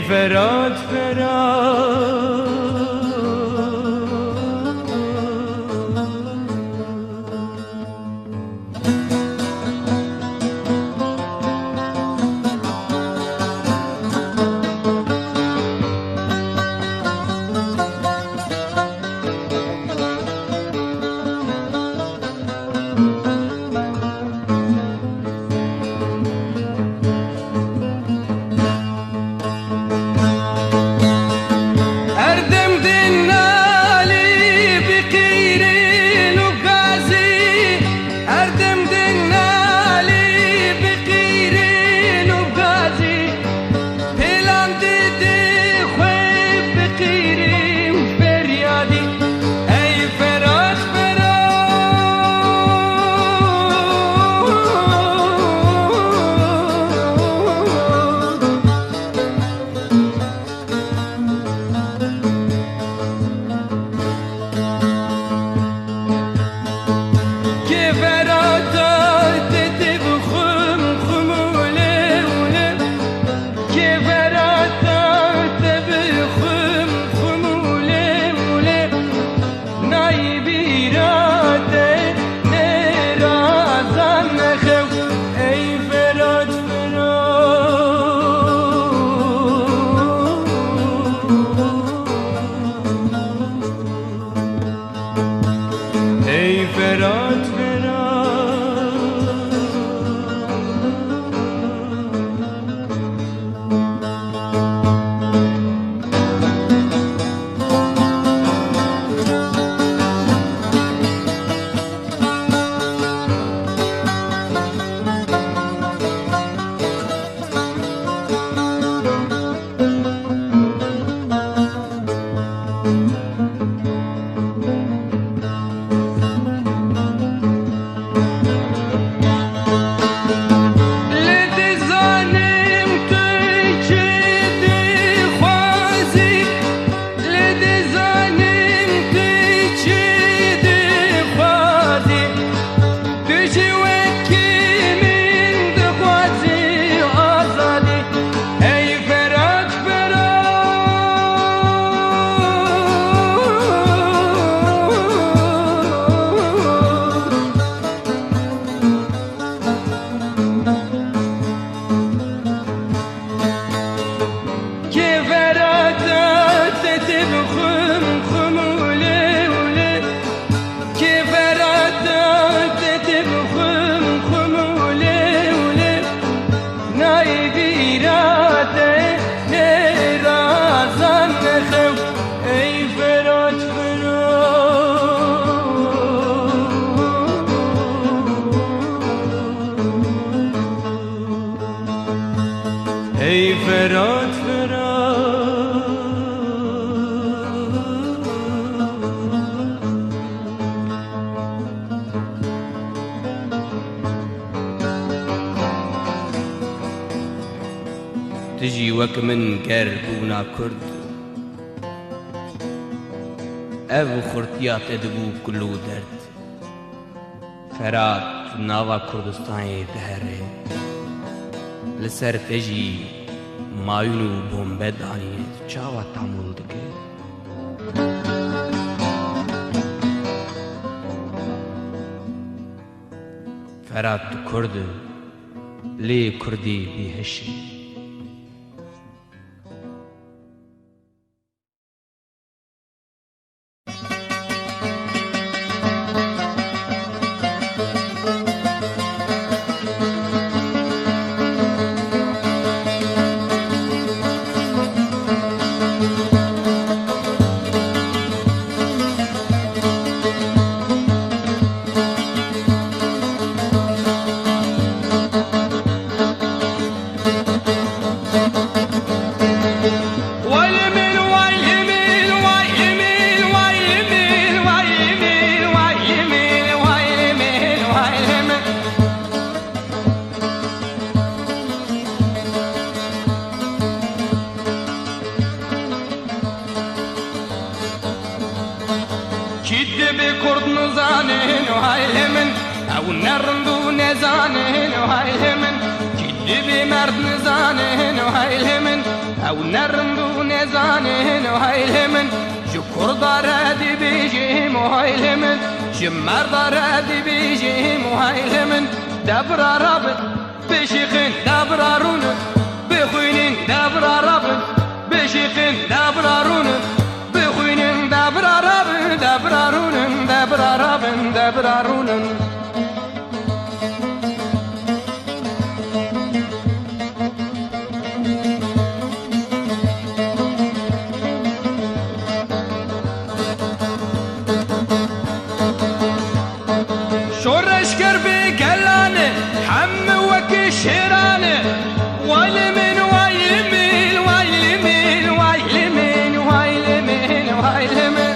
فرات فرات تجي وك من قربونا كرد أبو خرطيات أدبو كلو درد فرات ناوا كردستان بهره لسر تجي مايونو بومبداني چاوا تامول دكه فرات كرد لي كردي بيهشي بكرد نزانين وهايلمن او نرندو نزانين وهايلمن كد بمرد نزانين وهايلمن او نرندو نزانين وهاي من شكر دارد بيجيم وهاي من شمر دارد بيجيم وهاي من دبر رب بشيخن دبرارون بخوينين دبر رب بشيخن دبرارون بخوينين دبر رب دبرارون دبر رب دبرارون شورش كربي قلاني حم وكي شيراني ويلمين ويلمين ويلمين ويلمين ويلمين ويلمين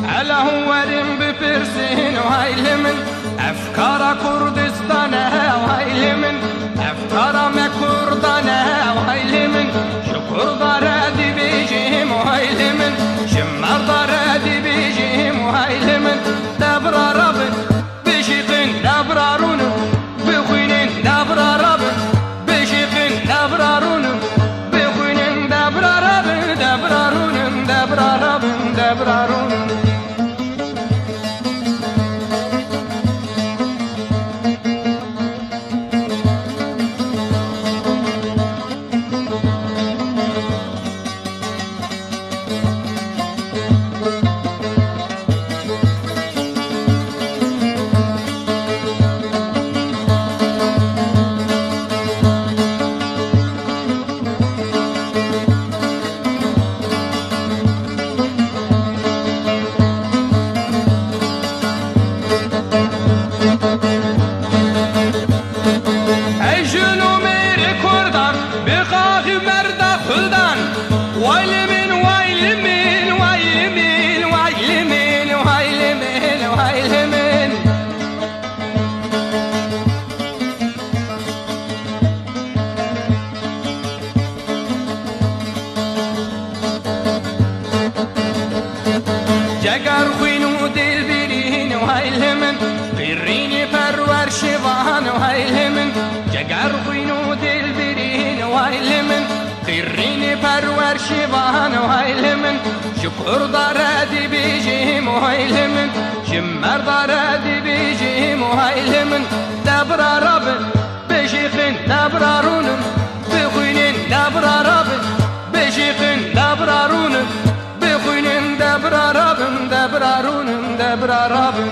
على هو رم بفرسين ويلمين أفكار كردستان ويلمين أفكار مكردنا وهيلمن شكر ضرادي بيجيهم وهيلمن شمر ضرادي بيجيهم وهيلمن دبر رب بشيقن دبرارون بخوينين دبر رب بشيقن دبرارون بخوينين دبر رب دبرارون دبر رب دبرارون جگر خوینو دل برین و هیلمن قرینی پرور شوان و هیلمن جگر خوینو دل برین و هیلمن قرینی پرور شوان و هیلمن شکر دارد بیجیم و هیلمن شمر دارد بیجیم و هیلمن دبر رب بشیخن دبرارونم بخوینین دبر رب بشیخن دبرارونم بخوينين دبر رابن دبرارون دبر رابن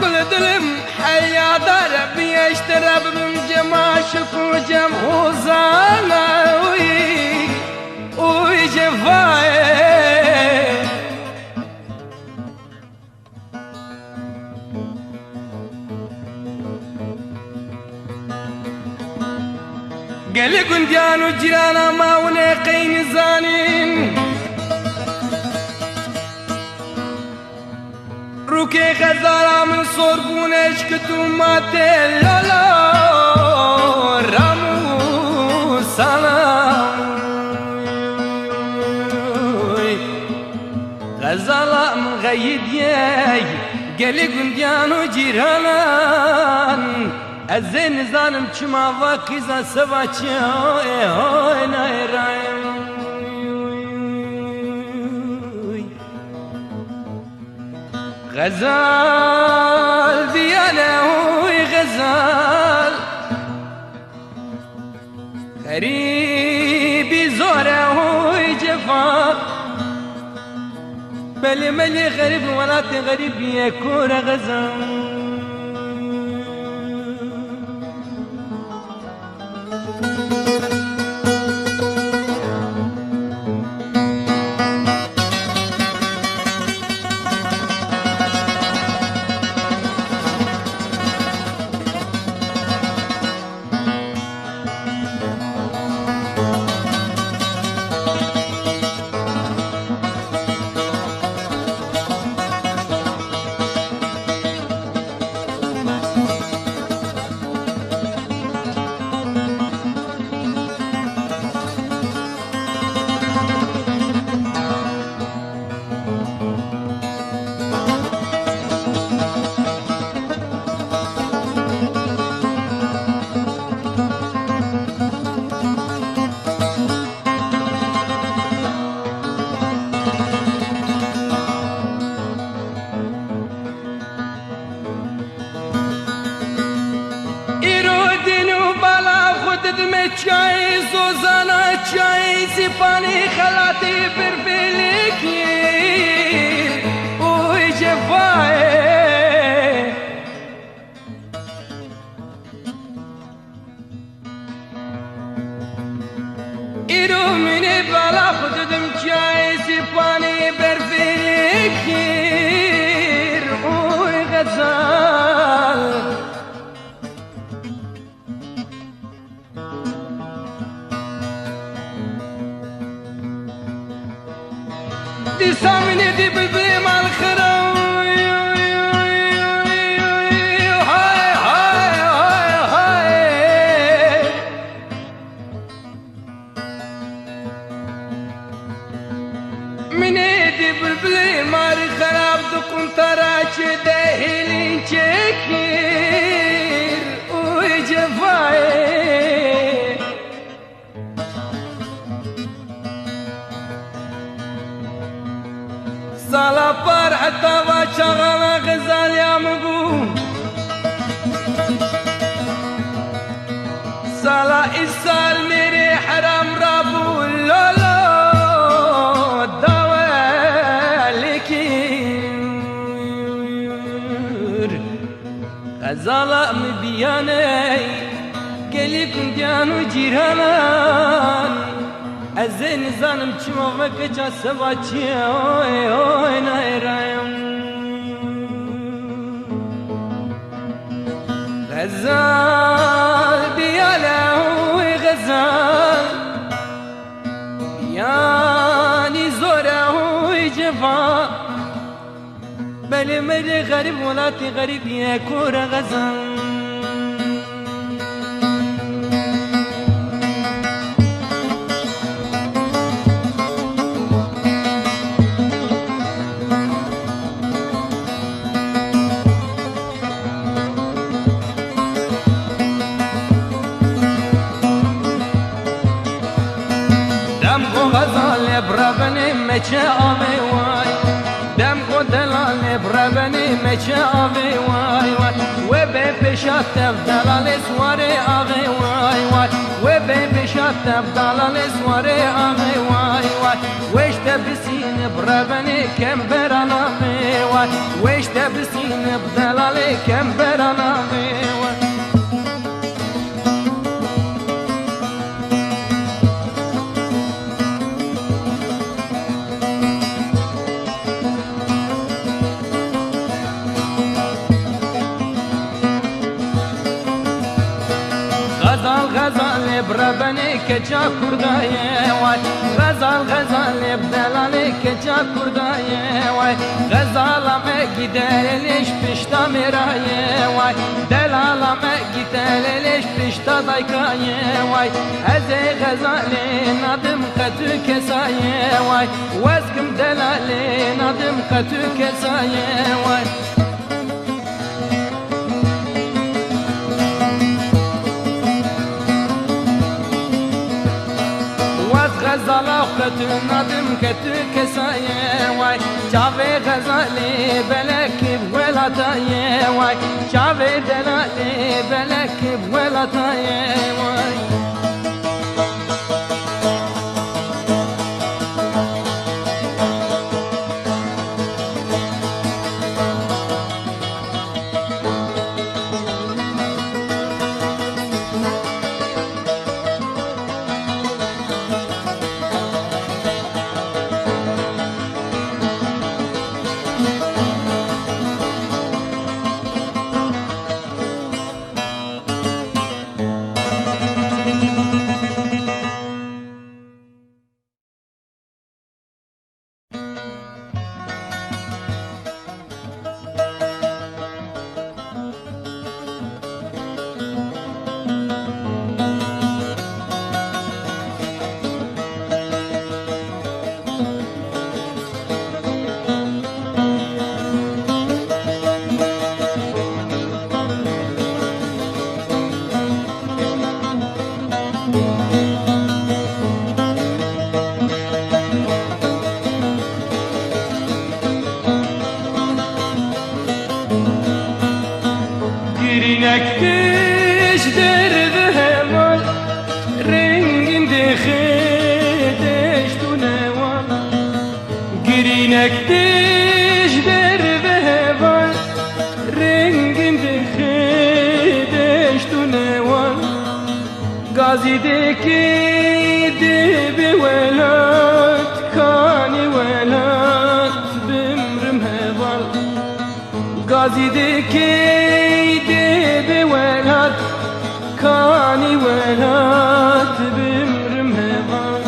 كل دلم حيا دار بيشترب من جماشك وجم وزانا وجفاي قالي قنديان وجيرانا ما ونقين زانين روكي غزالة من صوربونش كتوماتي لولا رامو سلام غزالة من غيد ياي قالي قنديان وجيرانا الزين زانم چما واقعا سواچي اوه ناي رايم غزال ديانا هوي غزال غريبي زورا هوي جفا بلي ملي غريب ولا تغريب يا كورة غزال چای زوزانا چای زیپانی خلاتی بربیلیکی اوی جفای ایرو منی بالا خودم چای زیپانی بربیلیکی اوی غزال دي سامني دي بالبلي مع الخروي هاي هاي هاي هاي من ايدي بالبلي مع الخراب دكم تراش دهلين شكير وجفاي سالا پر حتى وشغل غزال يا مبو سالا إسال ميري حرام رابو لولو دوالكير غزالة مبياني قلي كنديانو جيرانان الزين زانم چما وكجا سواچي اوه اوه ناي رايم غزال بيالا هوي غزال يعني زورا هوي جفا بلي ملي غريب ولاتي غريب يا كورة غزال غزال برابني مچه آوی وای دم کو دلال برابنی مچه آوی وای وای و به پیشات دلال سواره آوی وای وای و به پیشات دلال سواره آوی وای وای وشت بسین برابنی کم برانا وای وای ویش تبسین بدلالی کم برانامی وای غزال بربني كجا كرداي واي غزال بدلالي كجا كرداي واي غزال ما جداليش بشتا مراي واي دلال ما جداليش بشتا دايكاي واي ازي غزالي نادم قتو كساي واي وزكم دلالي نادم قتو كساي واي غزالا خطو نادم كتو كسايا واي شافي غزالي بلك بولاتايا واي شافي دلالي بلك بولاتايا واي Nektiş derdi heval renginde xedeş duneval Giri nektiş derdi heval renginde xedeş duneval Gazideki dibi velat kani velat bimrim heval Gazideki بولاد كاني ولاد بمرم هوان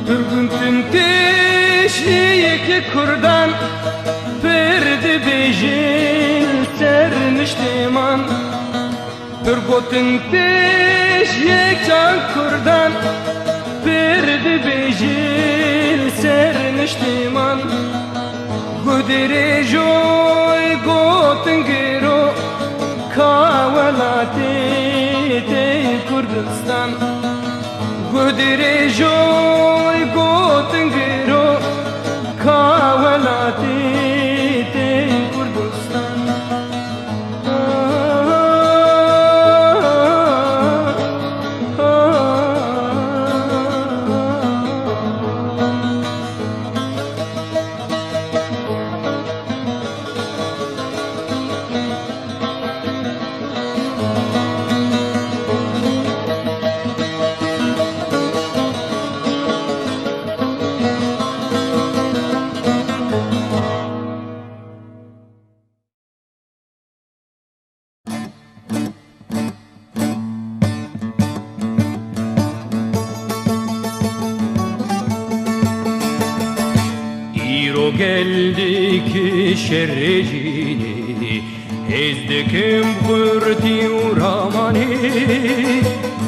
Turgun tümteşliyek kurdan Perdi bejil serniştiman Turgutun teş yekcan kurdan Perdi bejil serniştiman Gudere joy gotun gero Kavalati te Kurdistan Gudere joy gotun gero Kavalati geldik şerrecini ezdikim kurti uramani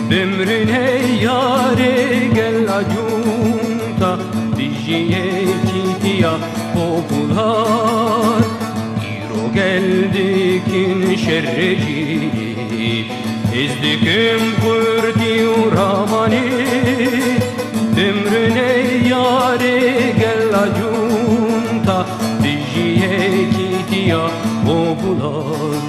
bimrine yare gel acunta dijiye kitiya popular iro geldikin şerrecini ezdikim kurti uramani bimrine yare واره گلا جونتا دیجیه کی دیا بولان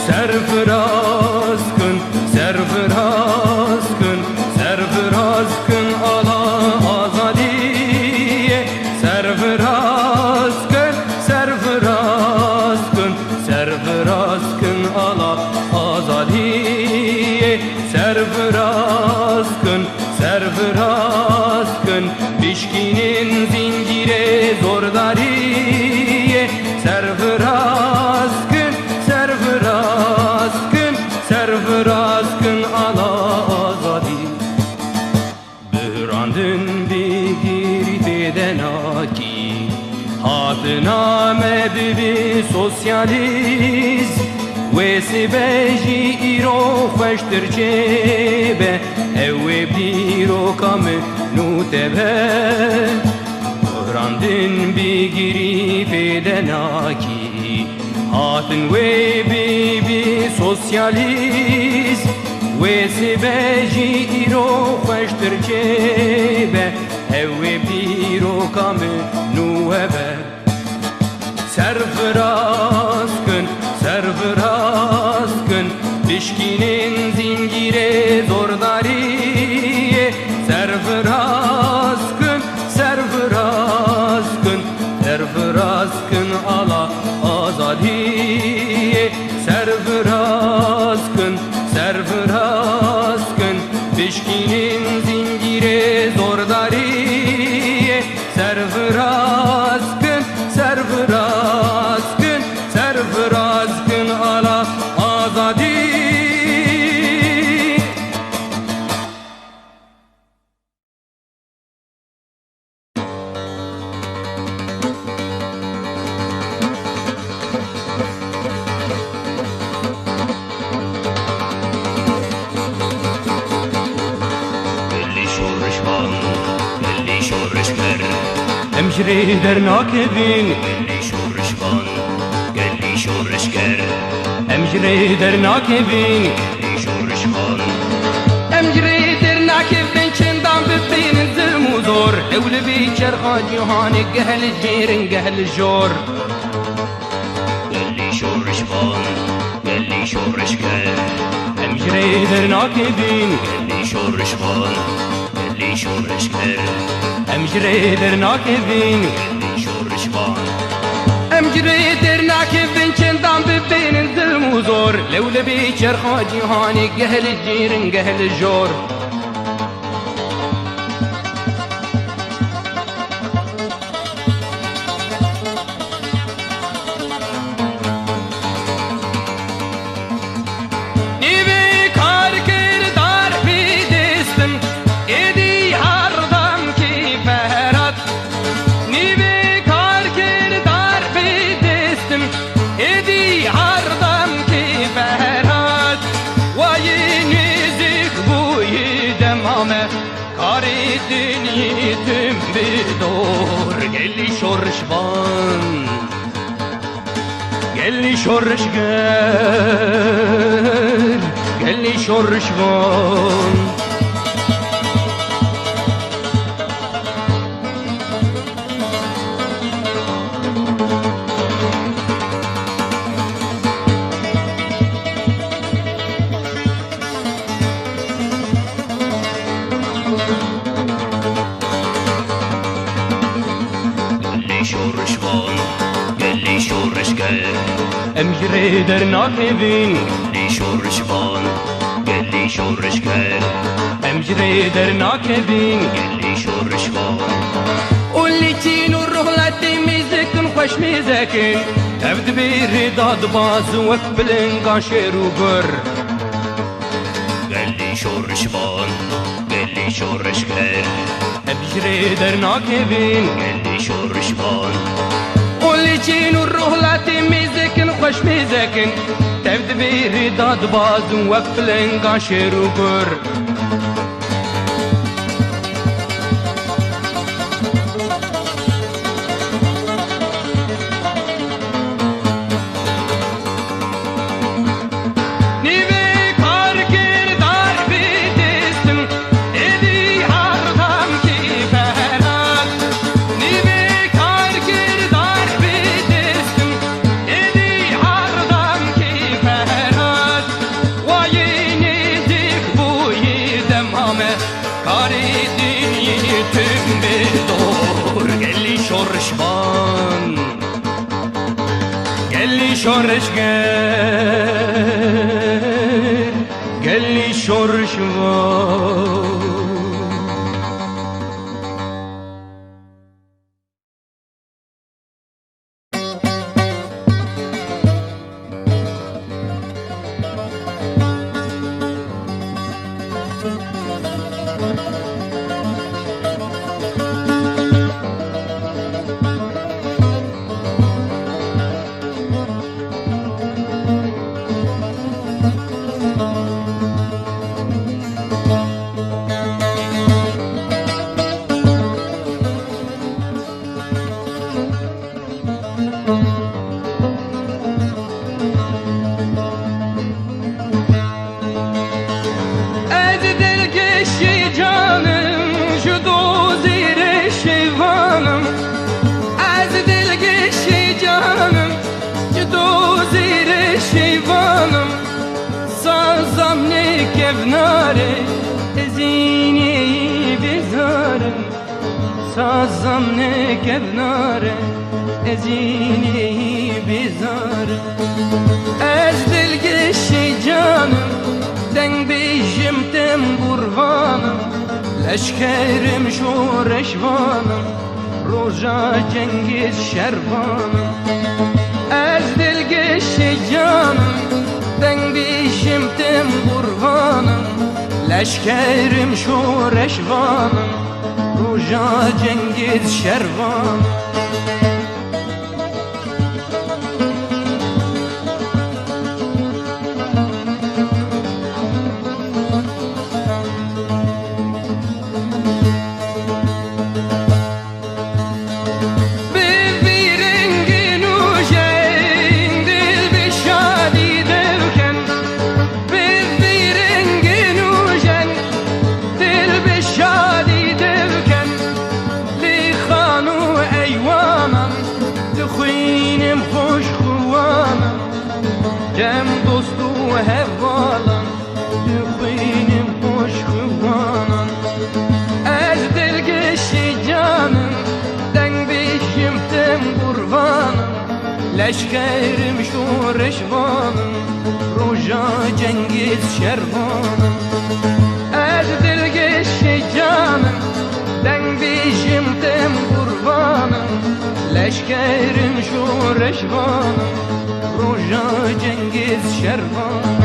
سرفراز کن سرفراز کن سرفراز کن آلا آزادی سرفراز کن سرفراز کن سرفراز کن آلا آزادی سرفراز کن سرفراز کن بشکینین زنجیره زورداری سرفراز کن سرفراز کن سرفراز کن آلا آزادی براندن بگیری بدناکی هاتنامه ببی سوسیالیزم ویسی بیجی ایرو خوشتر جیبه اوی بیرو کام نوتبه براندن بگیری بدناکی هاتن وی بی سوسیالیزم ویسی بیجی ایرو خوشتر جیبه اوی بیرو کام نوتبه سرفراز کن سرفراز کن بشکینین زنجیره زورداری سرفراز کن سرفراز کن سرفراز کن آلا آزادی سرفراز کن سرفراز کن بشکینین زنجیره زورداری سرفراز کن سرفراز کن سرفراز کن آلا آزادی امجري درناك بين قلي شورش بان قلي شورش كر امجري درناك بين قلي شورش بان امجري درناك بين چندان ببين زموزور اول بيشر خاجهاني قهل الجيرن قهل الجور قلي شورش بان قلي شورش كر امجري درناك بين قلي شورش بان قلي شورش كر امجري درناك بين قلي شورش بان امجري درناك بين چندان ببين زموزور لولا بيشر خاجهاني قهل الجيرن قهل الجور دنيتم بدور قالي شرشبان قالي شرش قالي شرشبان شورش بان قلي شورش كر امجري درناك بين قلي شورش بان قلي شورش كر امجري درناك بين قلي شورش بان قولي تين الرهلة ميزكن خوش ميزكن تبد بيرداد باز وقبلن قاشر وبر قلي شورش بان قلي شورش كر امجري درناك بين قلي شورش بان قولي تين الرهلة ميزكن خوش ميزكن تبد بيرداد باز وقبلن قاشر وبر شورش گلی شورش سازم نکبناره ازینی بیزاره از دلگشی جانم دنگ بیشم تم قربانم لشکرم شورشوانم روژا جنگیز شربانم از دلگشی جانم دنگ بیشم تم قربانم لشکرم شورشوانم روژا جنگیز شروان جم دوست و هوالم دخوینم خوش خوانم از دلگشی جانم دنگ بیشم تم قربانم لشکرم شورشوانم روژا جنگیز شروانم از دلگشی جانم دنگ بیشم تم قربانم لشکرم شورشوانم روژا جنگیز شروان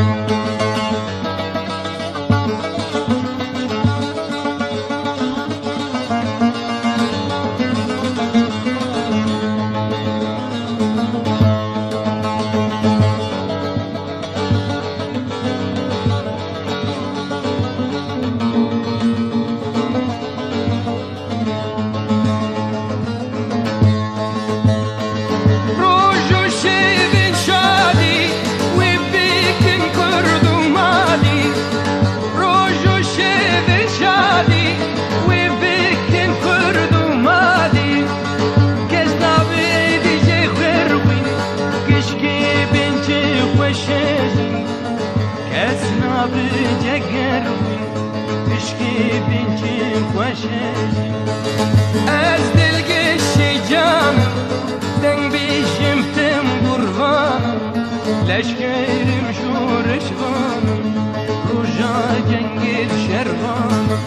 از دلگشی جانم دنگ بیشم تم قربانم لشکرم شورشوانم روژا جنگیز شروانم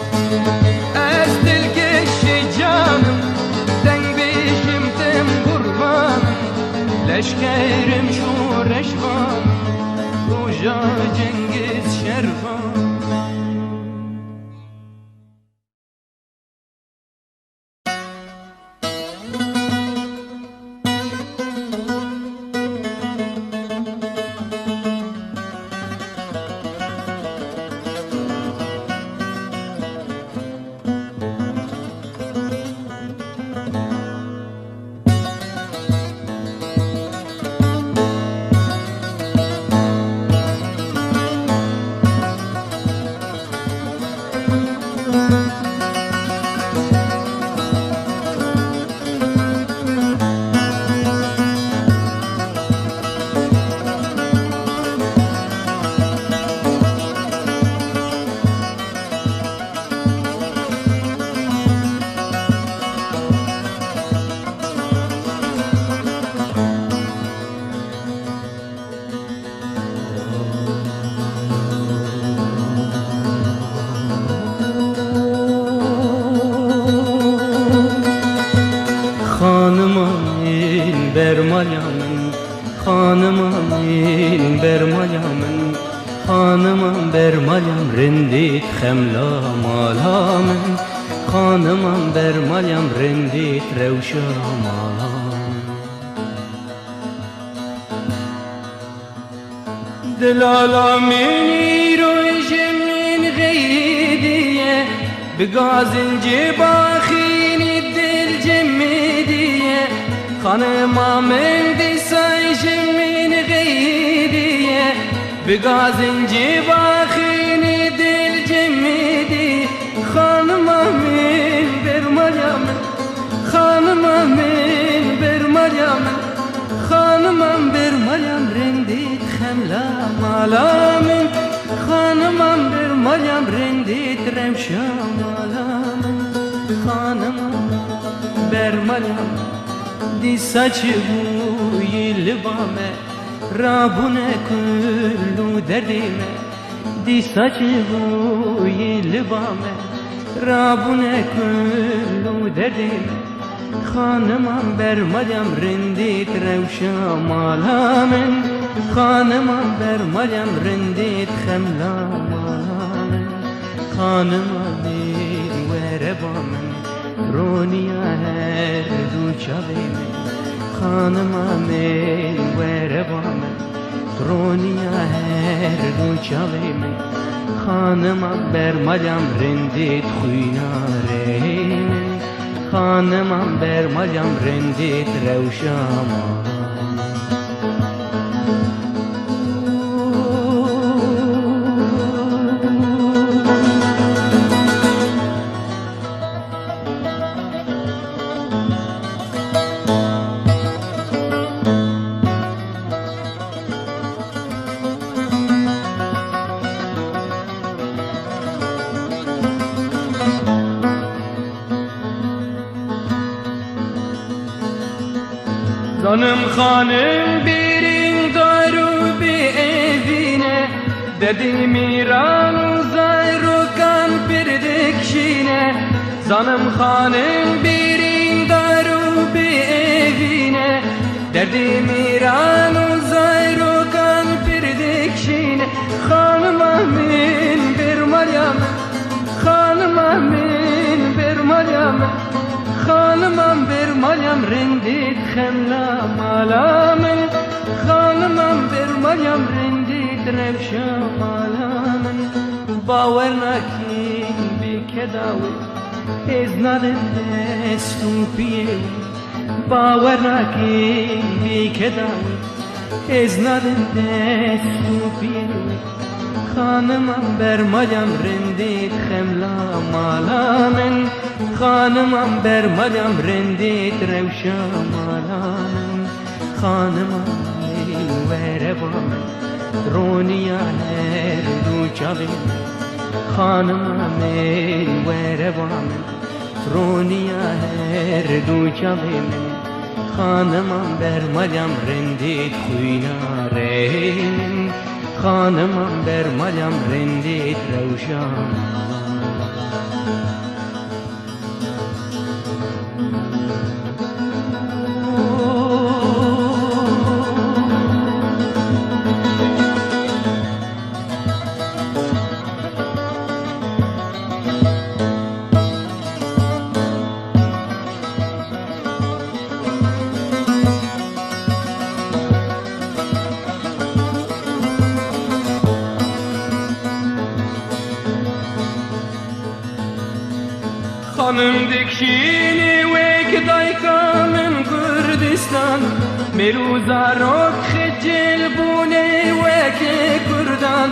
از دلگشی جانم دنگ بیشم تم قربانم لشکرم شورشوانم روژا جنگیز شروانم من خانمم برمالیم رندید خملا مالا من خانمم برمالیم رندید روشا مالا دلالا منی روی من غیدیه بگازن جباخینی دل جمدیه خانمم من دیسای من غیدیه بگازن جباخینی دل جمدی خانمم من برمالیم خانمم من برمالیم خانمم برمالیم رندید خملا مالا من خانمم برمالیم رندید رمشا مالا من خانمم برمالیم دی saçı bu yılbame Rabune kullu derdime Di saçı bu yılbame Rabune kullu derdime خانمم برمالیم رندید روشا مالا من خانمم برمالیم رندید خملا مالا من خانمم وره با من رونیا هر دو چاوی من خانمم وره با من رونیا هر دو چاوی من خانمم برمالیم رندید خویناره من خانمم برمالیم رندید روشا Canım hanım birin daru bir evine Dedim İran uzay rukan pirdikşine Canım hanım birin daru bir evine Dedim İran uzay rukan pirdikşine Hanım amin bir maryam Hanım amin bir maryam خانمم برمالیم رندید خملا مالا من خانمم برمالیم رندید روشا مالا من باور نکن بی کداوی از ندن دستو پیوی باور نکن بی کداوی از ندن دستو پیوی خانمم برمالیم رندید خملا مالا من خانمم برمالیم رندید روشا مالا من خانمم وره با من رونیا هر دو چاوی من خانمم وره با من رونیا هر دو چاوی من خانمم برمالیم رندید خویناره من خانمم برمالیم رندید روشا Hanım dikşini ve kdayka min Kurdistan Meruza rok khecil bune ve ke Kurdan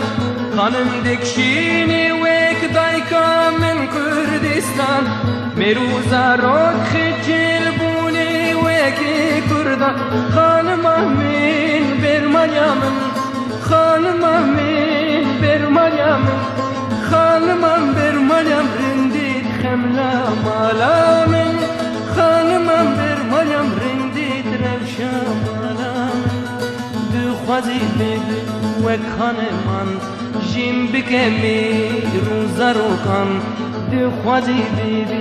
Hanım dikşini ve kdayka min Kurdistan Meruza rok khecil bune ve ke Kurdan Hanım amin bermalyamın Hanım amin bermalyamın Hanım amin bermalyam rindit خملا مالا من خانمم برمالیم رندید روشا مالا من دخوازی بد وک خانمان جیم بکمی روزا روکان دخوازی بد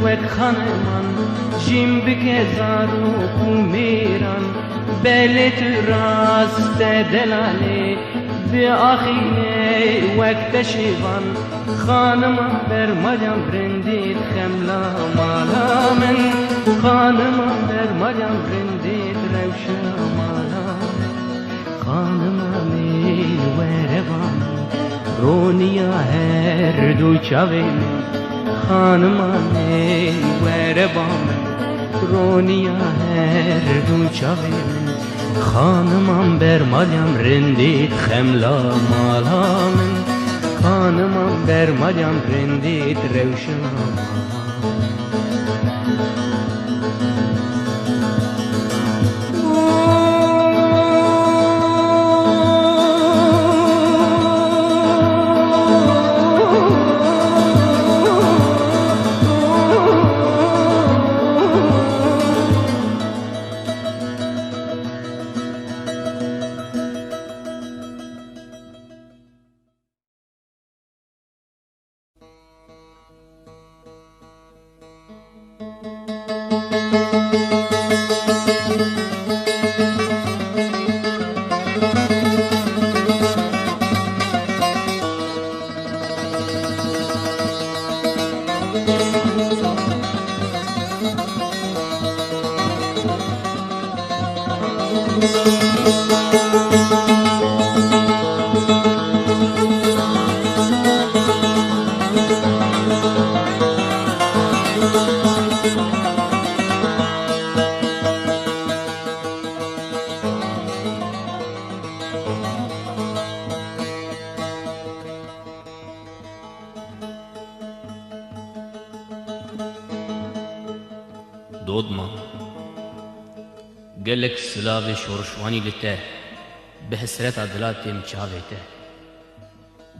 وک خانمان جیم بکه زارو کو میران بلت راست دلاله بآخینه وقت شیوان خانم بر مریم برندید خملا مالا من خانم بر مریم برندید روشا مالا خانم می وروان رونیا هر دو چاوین خانم می وروان رونیا هر دو چاوین خانمم بر مریم رندید خملا مالا من خانمم بر مریم رندید روشن دودما گلک سلاو شورشوانی لته به حسرت عدلاتیم چاویته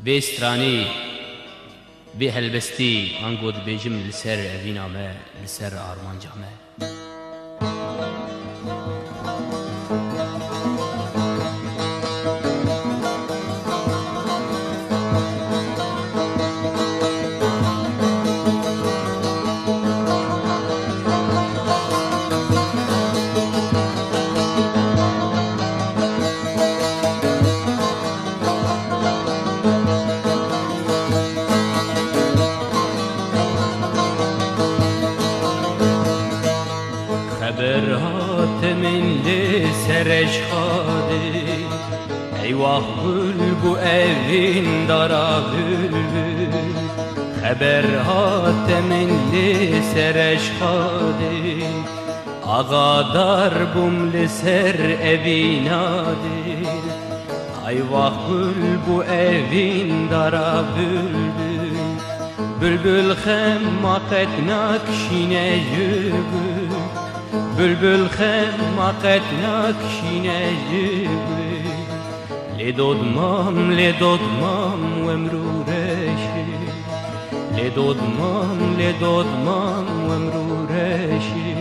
به استرانی به هلبستی انگود بیجم لسر اوینامه لسر آرمان جامه خبرات من لسرش خادي ايوه بلبو اوين دارا بلبل خبرات من لسرش خادي آغا دربم لسر اوینادي ايوه بلبو اوين دارا بلبل بلبل خماقت ناكشينه جبل بلبل خماقت ناكشينه جبل لدود مام ومرورشي لدود مام ومرورشي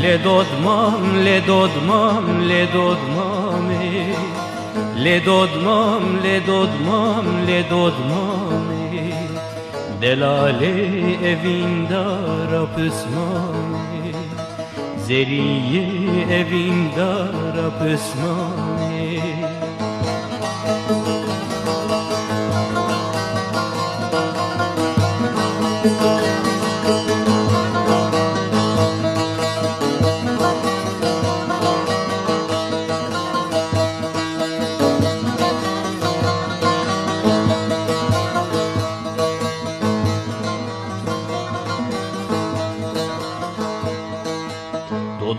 لدود مامي لدود مامي دلالي evin dara pısmani Zeriye evin dara pısmani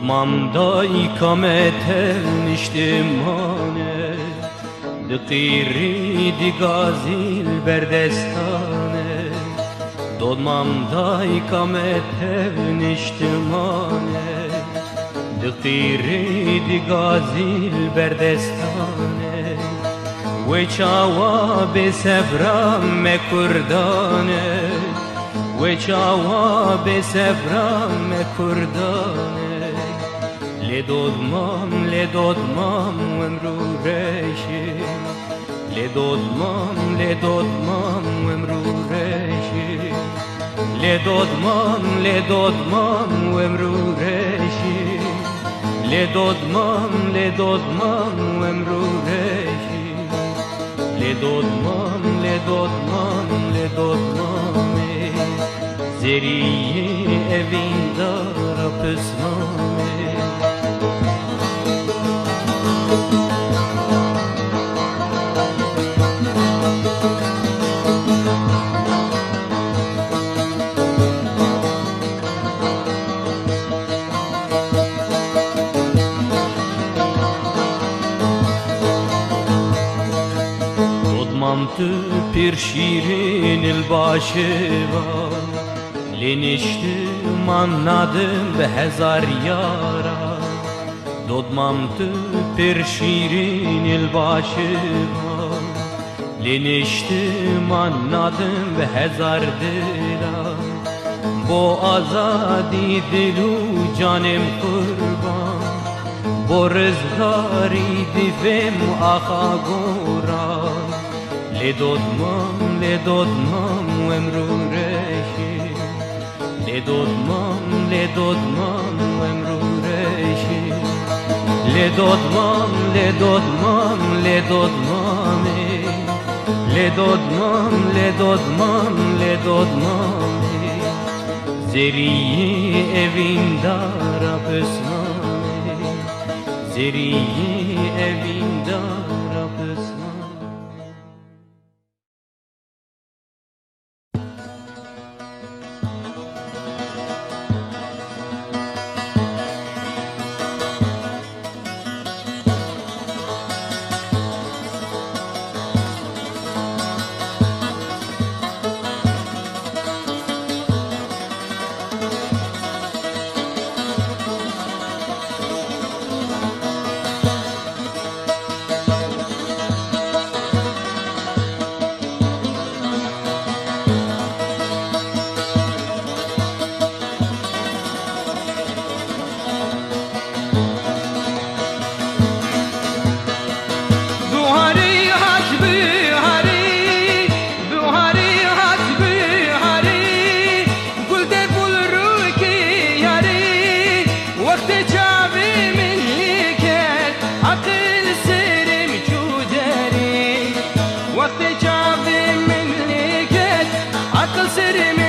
Dodmam da ikamet niştimane Dqiri di gazil berdestane Dodmam da ikamet niştimane Dqiri di gazil berdestane Ve çava besevram me kurdane Ve çava besevram me kurdane لدود مام ومرورشي لدود مام ومرورشي لدود مام ومرورشي لدود مام ومرورشي لدودمام لدودمام لدودمامه زریه اوین دارا پسمامه tu pir şirin ilbaşıva Leniştim anladım be hezar yara Dodmam tu pir şirin ilbaşıva Leniştim anladım be hezar dila Bu azadi dilu canım kurban Bu rızgari divim aha goran لدودمام و امرو رشی لدودمام و امرو رشی لدودمام زریه اوین دارا بسمامه زریه اوین دارا بسمامه Sitting